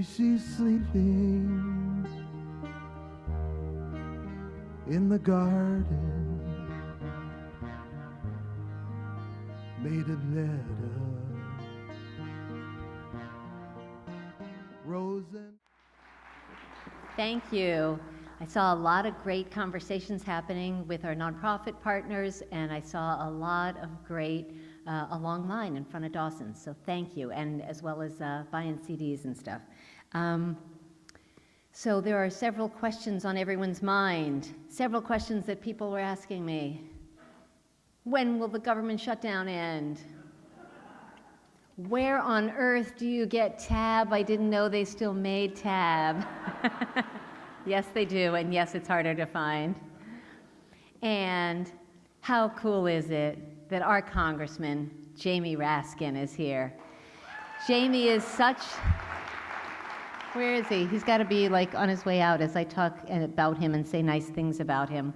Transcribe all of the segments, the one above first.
She's sleeping in the garden made of leather. Rosen. Thank you. I saw a lot of great conversations happening with our nonprofit partners, and I saw a lot of great a long line in front of Dawson's, so thank you, and as well as buying CDs and stuff. So there are several questions on everyone's mind, several questions that people were asking me. When will the government shutdown end? Where on earth do you get Tab? I didn't know they still made Tab. Yes, they do, and yes, it's harder to find. And how cool is it that our Congressman, Jamie Raskin, is here? Jamie is such... Where is he? He's got to be like on his way out as I talk about him and say nice things about him.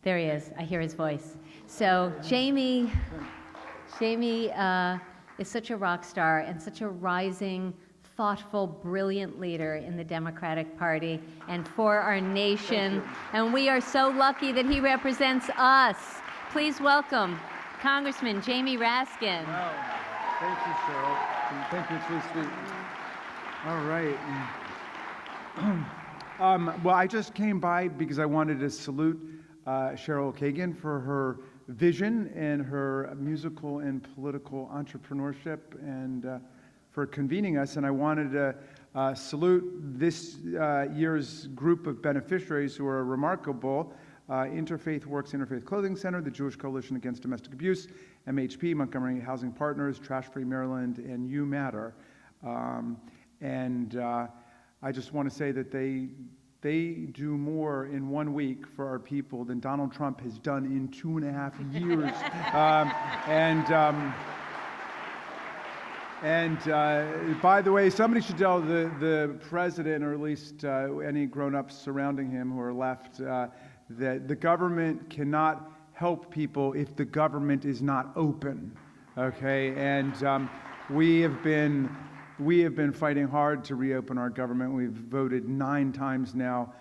There he is. I hear his voice. So Jamie is such a rock star and such a rising, thoughtful, brilliant leader in the Democratic Party and for our nation. And we are so lucky that he represents us. Please welcome Congressman Jamie Raskin. Wow. Thank you, Cheryl. Thank you. It's really sweet. All right. Well, I just came by because I wanted to salute Cheryl Kagan for her vision and her musical and political entrepreneurship and for convening us. And I wanted to salute this year's group of beneficiaries who are remarkable. Interfaith Works Interfaith Clothing Center, the Jewish Coalition Against Domestic Abuse, MHP, Montgomery Housing Partners, Trash Free Maryland, and You Matter. I just want to say that they do more in 1 week for our people than Donald Trump has done in 2.5 years. By the way, somebody should tell the president, or at least any grown-ups surrounding him who are left, that the government cannot help people if the government is not open. Okay, and we have been fighting hard to reopen our government. We've voted 9 times now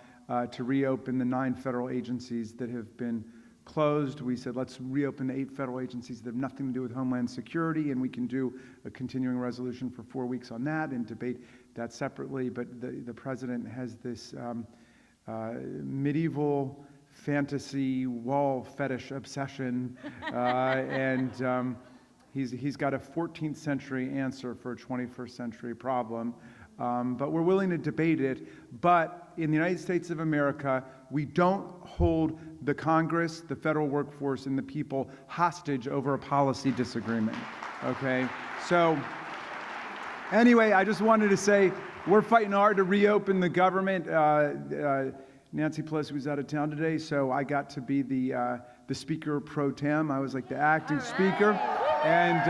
to reopen the 9 federal agencies that have been closed. We said, let's reopen the 8 federal agencies that have nothing to do with Homeland Security, and we can do a continuing resolution for 4 weeks on that and debate that separately. But the president has this medieval fantasy wall fetish obsession, and he's got a 14th century answer for a 21st century problem, but we're willing to debate it. But in the United States of America, we don't hold the Congress, the federal workforce, and the people hostage over a policy disagreement, okay? So anyway, I just wanted to say we're fighting hard to reopen the government. Nancy Pelosi was out of town today, so I got to be the speaker pro tem. I was like the acting speaker. And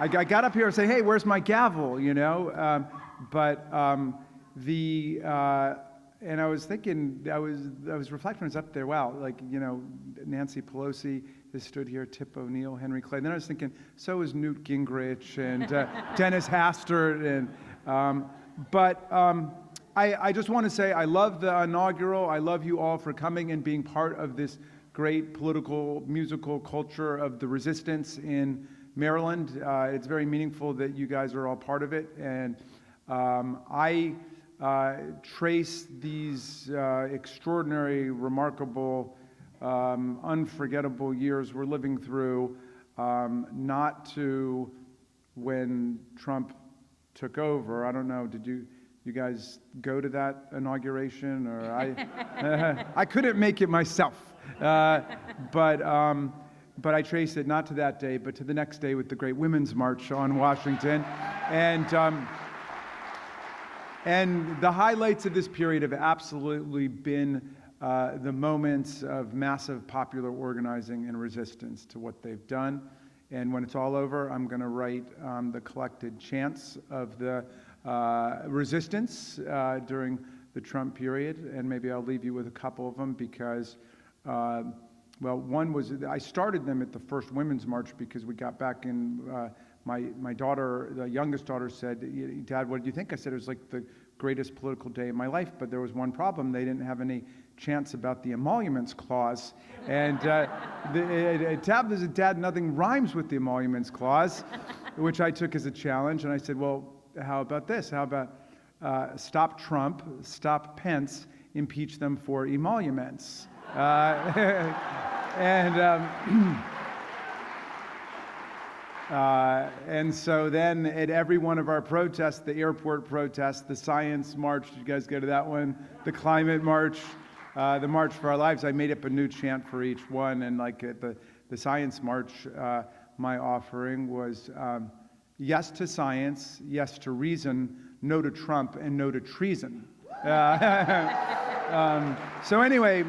I got up here and say, hey, where's my gavel, you know? And I was thinking, I was reflecting when I was up there, wow, like, you know, Nancy Pelosi has stood here, Tip O'Neill, Henry Clay. Then I was thinking, so is Newt Gingrich and Dennis Hastert. And, I just want to say I love the inaugural. I love you all for coming and being part of this great political, musical culture of the resistance in Maryland. It's very meaningful that you guys are all part of it. And I trace these extraordinary, remarkable, unforgettable years we're living through, not to when Trump took over. I don't know, did you guys go to that inauguration? Or I couldn't make it myself. But I trace it not to that day, but to the next day with the Great Women's March on Washington. And the highlights of this period have absolutely been the moments of massive popular organizing and resistance to what they've done. And when it's all over, I'm going to write the collected chants of the resistance during the Trump period, and maybe I'll leave you with a couple of them because, well, one was I started them at the first Women's March because we got back in my daughter, the youngest daughter, said, "Dad, what did you think?" I said, "It was like the greatest political day of my life, but there was one problem. They didn't have any chants about the emoluments clause." And Tab said, "Dad, nothing rhymes with the emoluments clause," which I took as a challenge. And I said, "Well, how about this? How about stop Trump, stop Pence, impeach them for emoluments?" And so then at every one of our protests, the airport protest, the science march, did you guys go to that one? The climate march, the March for Our Lives, I made up a new chant for each one. And like at the science march, my offering was yes to science, yes to reason, no to Trump, and no to treason. So anyway,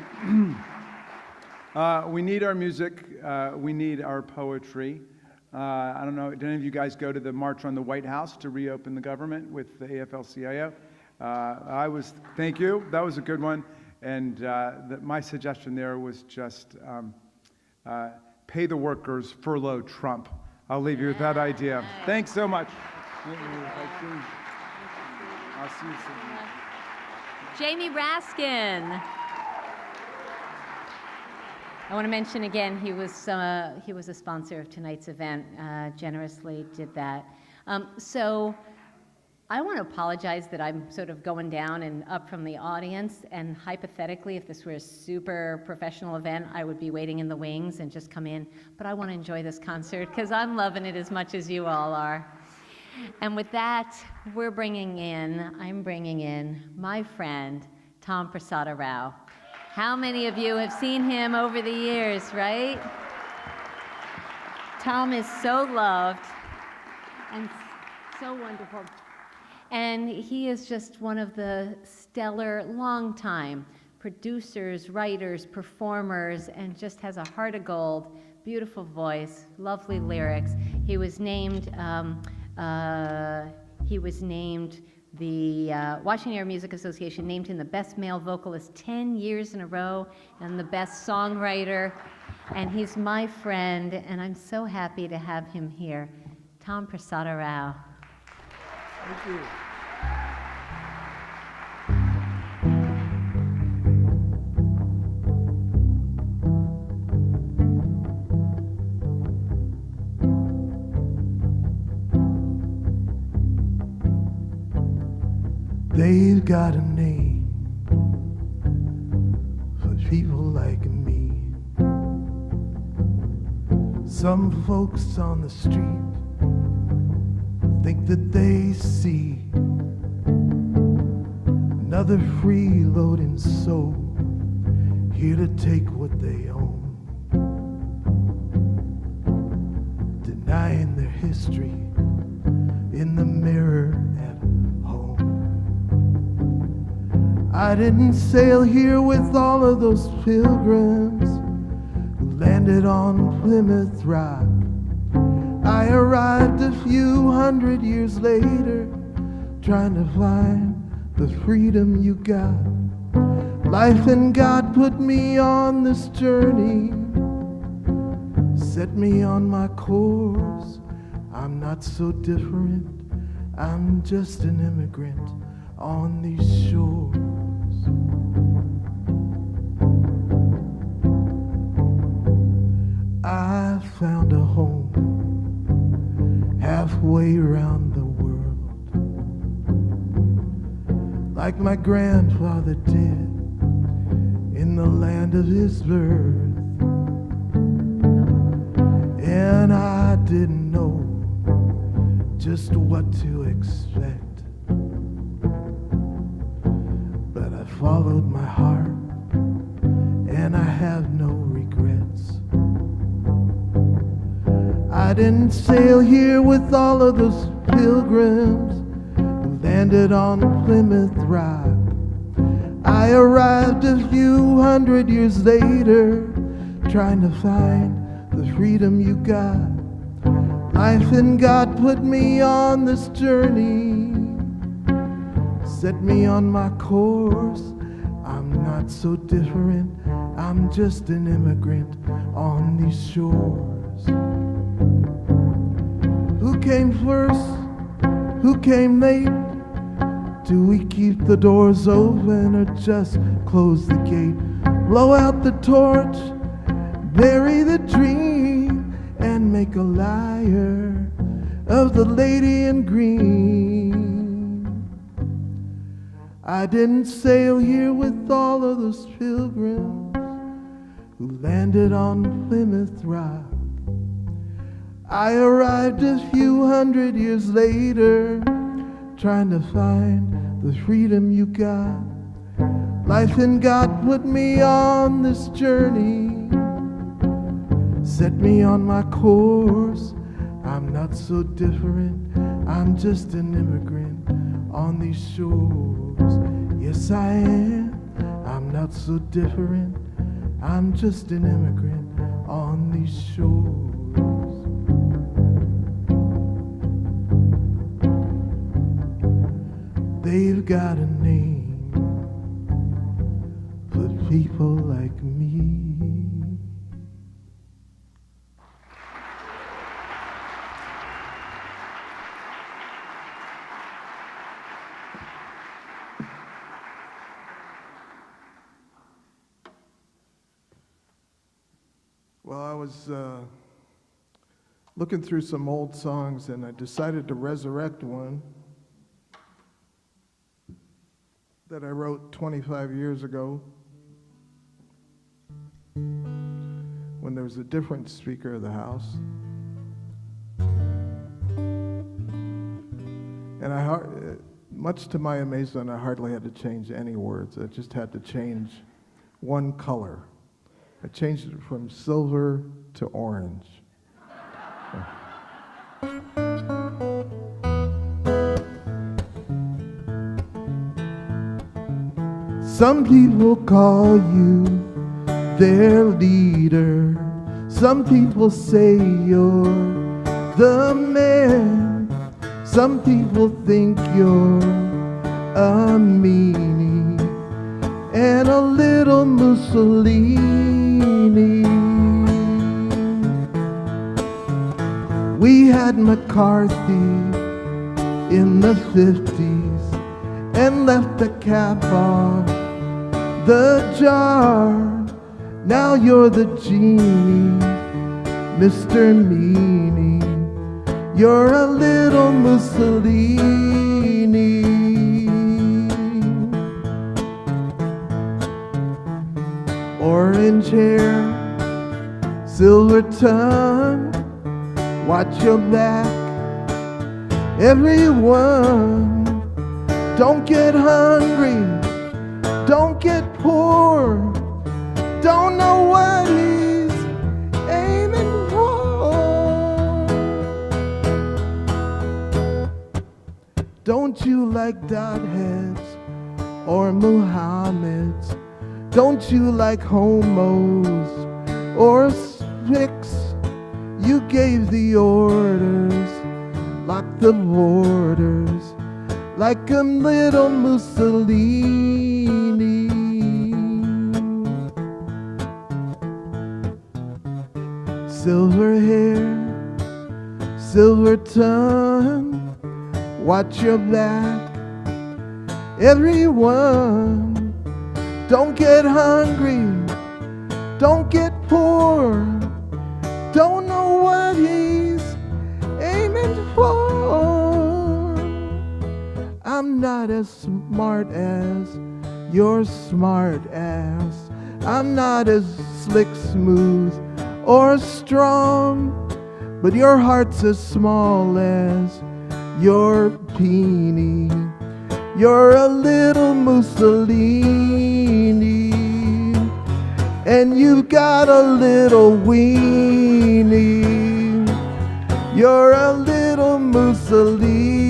we need our music, we need our poetry. I don't know, did any of you guys go to the March on the White House to reopen the government with the AFL-CIO? Thank you, that was a good one. And my suggestion there was just pay the workers, furlough Trump. I'll leave you with that idea. Thanks so much. I'll see you soon. Jamie Raskin. I want to mention again, he was a sponsor of tonight's event, generously did that. So I want to apologize that I'm sort of going down and up from the audience, and hypothetically, if this were a super professional event, I would be waiting in the wings and just come in, but I want to enjoy this concert because I'm loving it as much as you all are. And with that, I'm bringing in my friend, Tom Prasada-Rao. How many of you have seen him over the years, right? Tom is so loved and so wonderful. And he is just one of the stellar, longtime producers, writers, performers, and just has a heart of gold, beautiful voice, lovely lyrics. He was named the Washington Area Music Association named him the best male vocalist 10 years in a row and the best songwriter. And he's my friend, and I'm so happy to have him here. Tom Prasada-Rao. Thank you. They've got a name for people like me. Some folks on the street think that they see another freeloading soul here to take what they own, denying their history in the mirror at home. I didn't sail here with all of those pilgrims who landed on Plymouth Rock. I arrived a few hundred years later, trying to find the freedom you got. Life and God put me on this journey, set me on my course. I'm not so different, I'm just an immigrant on these shores. I found a home halfway around the world, like my grandfather did in the land of his birth. And I didn't know just what to expect, but I followed my heart and I have no regrets. I didn't sail here with all of those pilgrims who landed on Plymouth Rock. I arrived a few hundred years later, trying to find the freedom you got. Life and God put me on this journey, set me on my course. I'm not so different, I'm just an immigrant on these shores. Who came first? Who came late? Do we keep the doors open or just close the gate? Blow out the torch, bury the dream, and make a liar of the lady in green. I didn't sail here with all of those pilgrims who landed on Plymouth Rock. I arrived a few hundred years later, trying to find the freedom you got. Life and God put me on this journey, set me on my course. I'm not so different, I'm just an immigrant on these shores. Yes, I am. I'm not so different, I'm just an immigrant on these shores. They've got a name for people like me. Well, I was looking through some old songs and I decided to resurrect one that I wrote 25 years ago when there was a different Speaker of the House. And much to my amazement, I hardly had to change any words. I just had to change one color. I changed it from silver to orange. Some people call you their leader. Some people say you're the man. Some people think you're a meanie and a little Mussolini. We had McCarthy in the 50s and left the cap on the jar. Now you're the genie, Mr. Meanie. You're a little Mussolini. Orange hair, silver tongue, watch your back, everyone. Don't get hungry, don't get poor, don't know what he's aiming for. Don't you like dot heads or Muhammad's? Don't you like homos or spics? You gave the orders, lock the borders, like a little Mussolini. Silver hair, silver tongue, watch your back, everyone. Don't get hungry, don't get poor, don't know what he's aiming for. I'm not as smart as your smart ass. I'm not as slick, smooth, or strong, but your heart's as small as your peenie. You're a little Mussolini, and you've got a little weenie. You're a little Mussolini.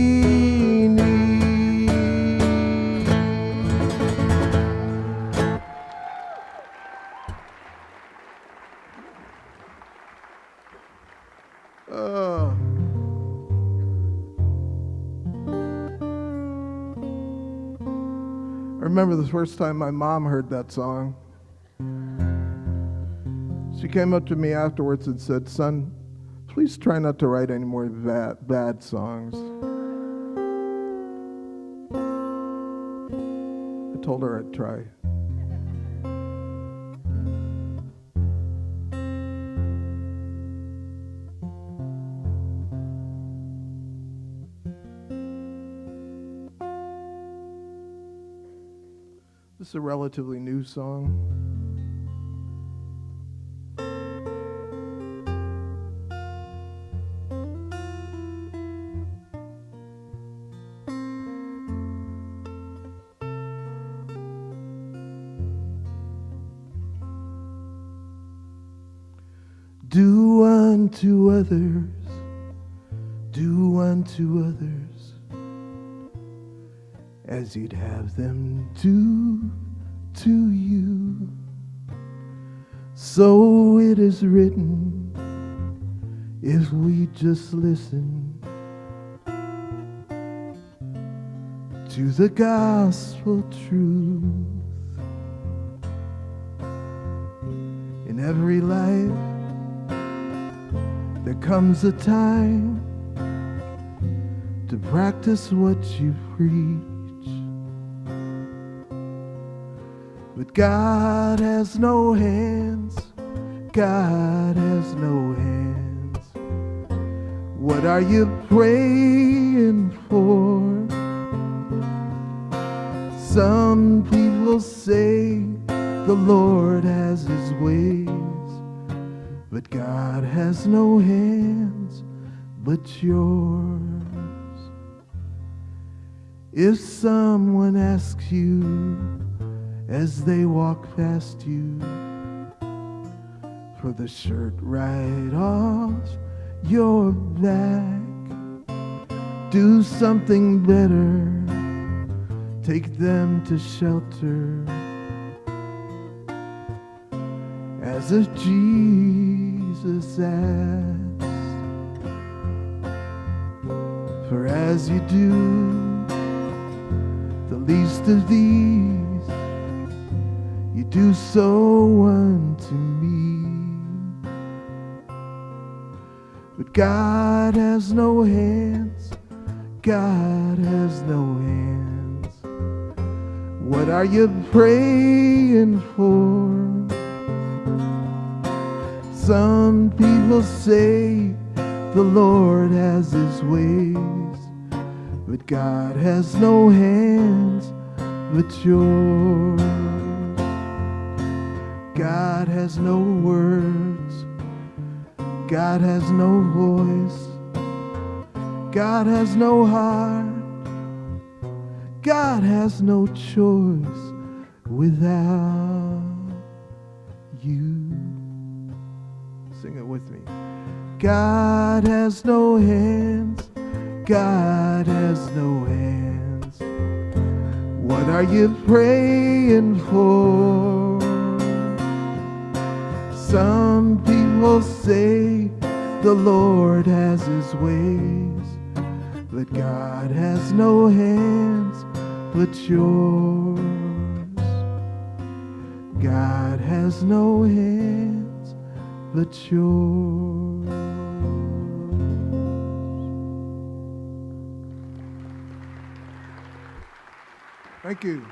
I remember the first time my mom heard that song. She came up to me afterwards and said, "Son, please try not to write any more bad songs. I told her I'd try. This is a relatively new song. Do unto others, do unto others as you'd have them do to you. So it is written, if we just listen to the gospel truth. In every life there comes a time to practice what you preach. But God has no hands, God has no hands. What are you praying for? Some people say the Lord has his ways, but God has no hands but yours. If someone asks you as they walk past you for the shirt right off your back, do something better, take them to shelter, as if Jesus asked. For as you do the least of these, you do so unto me. But God has no hands, God has no hands. What are you praying for? Some people say the Lord has his ways, but God has no hands but yours. God has no words, God has no voice, God has no heart, God has no choice without you. Sing it with me. God has no hands, God has no hands. What are you praying for? Some people say the Lord has his ways, but God has no hands but yours. God has no hands but yours. Thank you.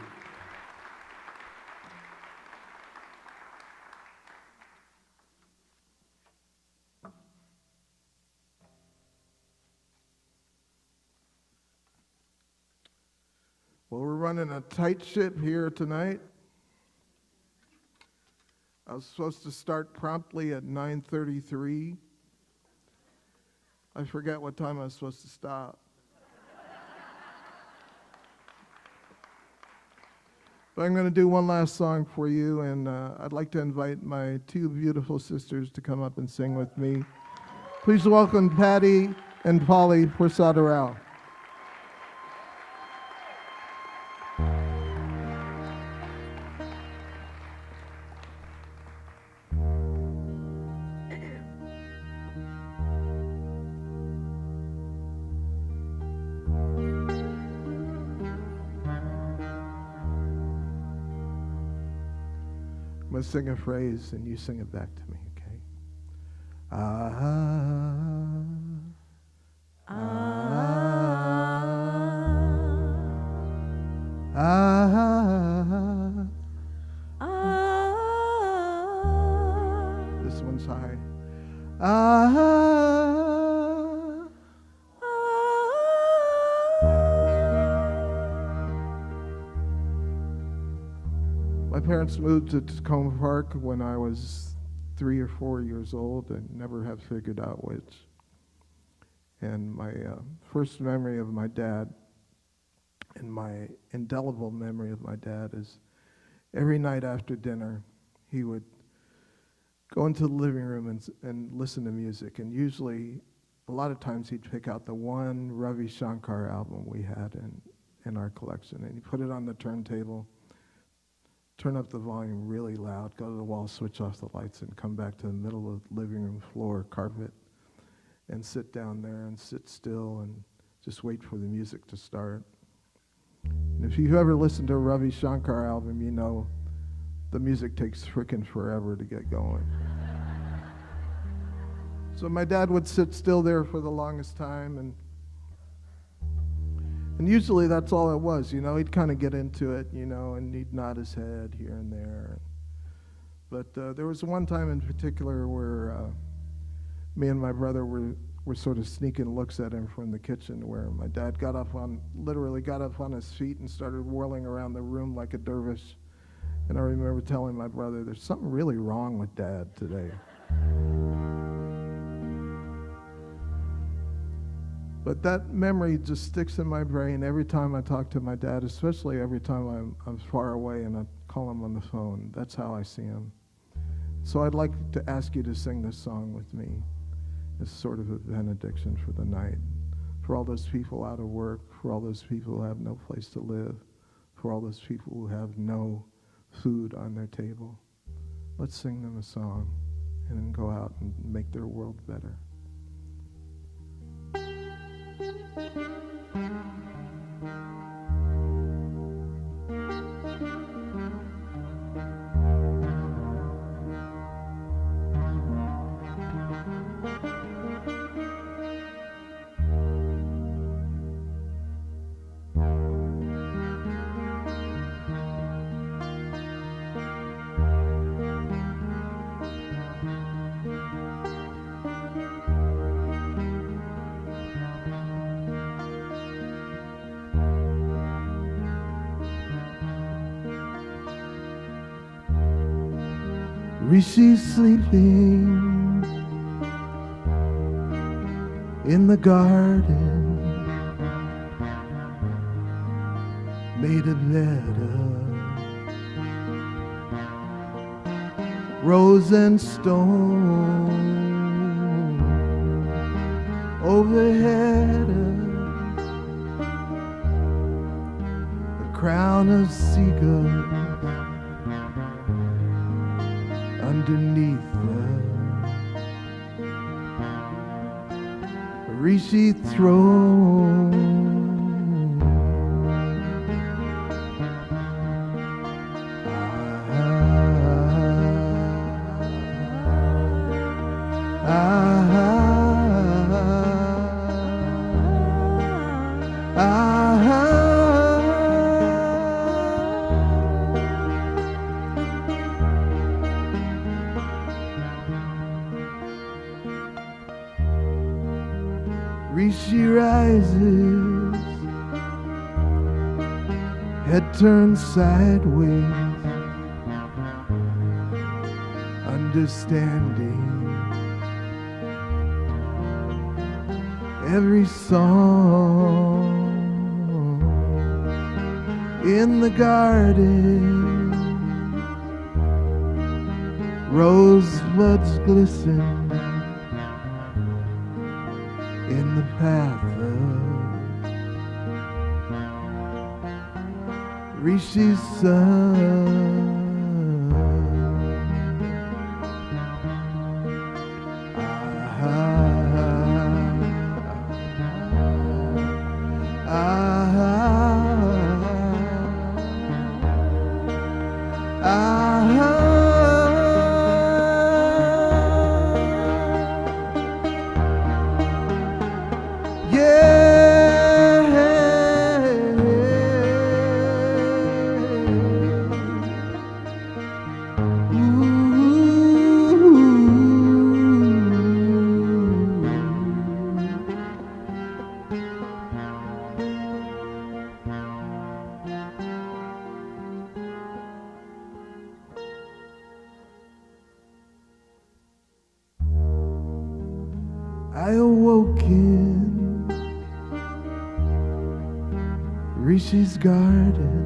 Well, we're running a tight ship here tonight. I was supposed to start promptly at 9:33. I forget what time I was supposed to stop. But I'm going to do one last song for you, and I'd like to invite my two beautiful sisters to come up and sing with me. Please welcome Patty and Polly Prasada-Rao. I'm going to sing a phrase and you sing it back to me, okay? Ah. parents moved to Tacoma Park when I was 3 or 4 years old and never have figured out which. And my first memory of my dad and my indelible memory of my dad is every night after dinner, he would go into the living room and listen to music. And usually, a lot of times, he'd pick out the one Ravi Shankar album we had in our collection. And he'd put it on the turntable, turn up the volume really loud, go to the wall, switch off the lights, and come back to the middle of the living room floor carpet and sit down there and sit still and just wait for the music to start. And if you've ever listened to a Ravi Shankar album, you know the music takes frickin' forever to get going. So my dad would sit still there for the longest time, and usually that's all it was, you know. He'd kind of get into it, you know, and he'd nod his head here and there. But there was one time in particular where me and my brother were sort of sneaking looks at him from the kitchen, where my dad literally got up on his feet and started whirling around the room like a dervish. And I remember telling my brother, there's something really wrong with Dad today. But that memory just sticks in my brain every time I talk to my dad, especially every time I'm far away and I call him on the phone. That's how I see him. So I'd like to ask you to sing this song with me as sort of a benediction for the night, for all those people out of work, for all those people who have no place to live, for all those people who have no food on their table. Let's sing them a song and then go out and make their world better. Rishi's sleeping in the garden, made a bed of rose and stone. Overhead a crown of seagulls, underneath the Rishi throne. Rishi rises, head turned sideways, understanding every song in the garden. Rosebuds glisten in the path of Rishi's son. I awoke in Rishi's garden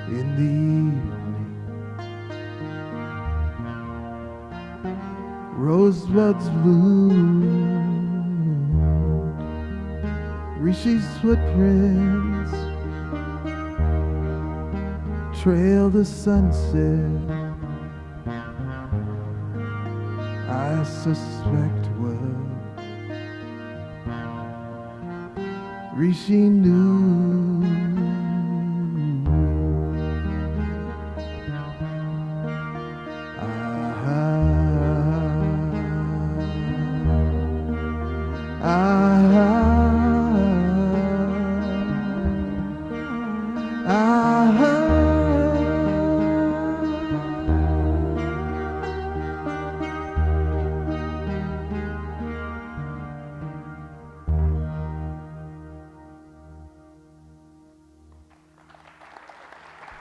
in the evening. Rosebuds bloomed, Rishi's footprints trail the sunset. I suspect what Rishi knew.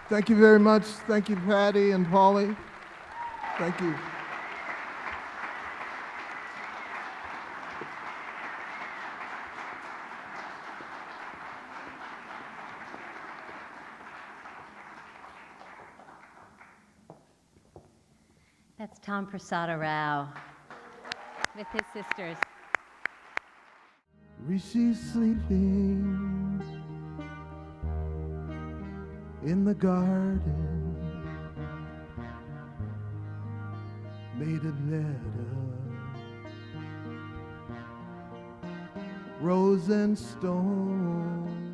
Thank you very much. Thank you, Patty and Polly. Thank you. That's Tom Prasada-Rao with his sisters. Rishi's sleeping in the garden made of leather, rose and stone.